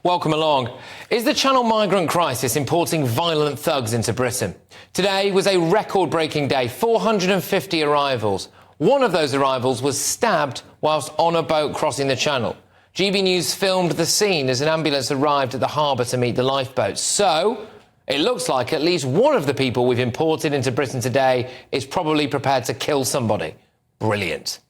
Welcome along. Is the Channel migrant crisis importing violent thugs into Britain? Today was a record-breaking day, 450 arrivals. One of those arrivals was stabbed whilst on a boat crossing the Channel. GBNews filmed the scene as an ambulance arrived at the harbour to meet the lifeboats. So, it looks like at least one of the people we've imported into Britain today is probably prepared to kill somebody. Brilliant.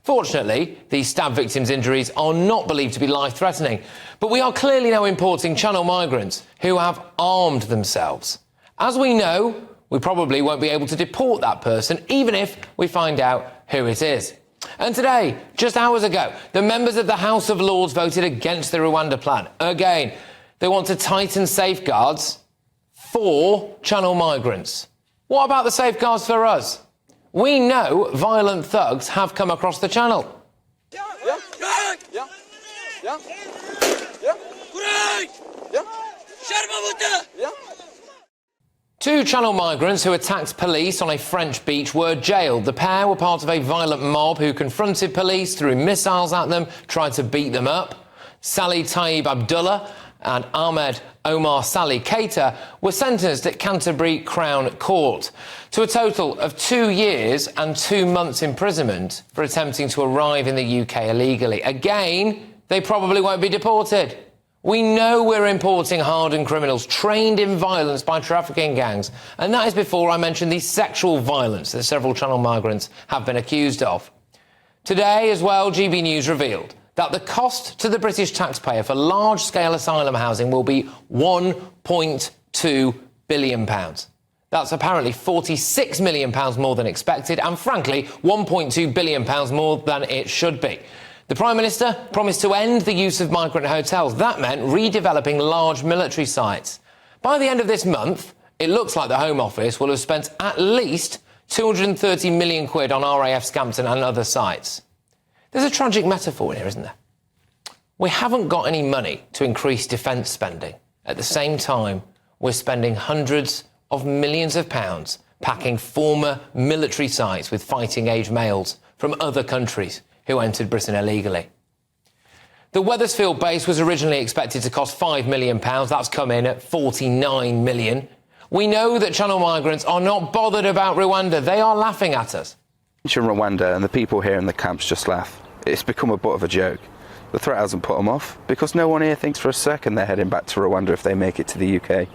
Fortunately, the stab victims' injuries are not believed to be life-threatening, but we are clearly now importing Channel migrants who have armed themselves. As we know, we probably won't be able to deport that person, even if we find out who it is. And today, just hours ago, the members of the House of Lords voted against the Rwanda plan. Again, they want to tighten safeguards for Channel migrants. What about the safeguards for us? We know violent thugs have come across the Channel. Two Channel migrants who attacked police on a French beach were jailed. The pair were part of a violent mob who confronted police, threw missiles at them, tried to beat them up. Salih Taib Abdullah and Ahmed Omar Salih Keita were sentenced at Canterbury Crown Court to a total of 2 years and 2 months imprisonment for attempting to arrive in the UK illegally. Again, they probably won't be deported. We know we're importing hardened criminals trained in violence by trafficking gangs, and that is before I mention the sexual violence that several Channel migrants have been accused of. Today as well, GBNews revealed that the cost to the British taxpayer for large-scale asylum housing will be £1.2 billion. That's apparently £46 million more than expected, and frankly, £1.2 billion more than it should be. The Prime Minister promised to end the use of migrant hotels. That meant redeveloping large military sites. By the end of this month, it looks like the Home Office will have spent at least 230 million quid on RAF Scampton and other sites. There's a tragic metaphor here, isn't there? We haven't got any money to increase defence spending. At the same time, we're spending hundreds of millions of pounds packing former military sites with fighting-age males from other countries who entered Britain illegally. The Wethersfield base was originally expected to cost £5 million. That's come in at £49 million. We know that Channel migrants are not bothered about Rwanda. They are laughing at us. In Rwanda, and the people here in the camps just laugh. It's become a bit of a joke. The threat hasn't put them off, because no one here thinks for a second they're heading back to Rwanda if they make it to the UK.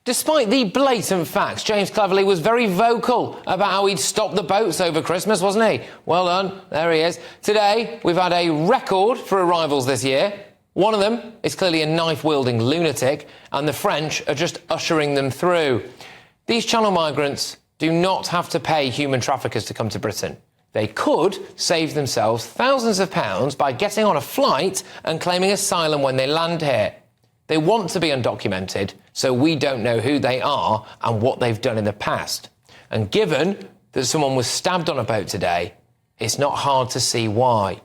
Despite the blatant facts, James Cleverly was very vocal about how he'd stop the boats over Christmas, wasn't he? Well done, there he is. Today, we've had a record for arrivals this year. One of them is clearly a knife-wielding lunatic, and the French are just ushering them through. These Channel migrants do not have to pay human traffickers to come to Britain. They could save themselves thousands of pounds by getting on a flight and claiming asylum when they land here. They want to be undocumented, so we don't know who they are and what they've done in the past. And given that someone was stabbed on a boat today, it's not hard to see why.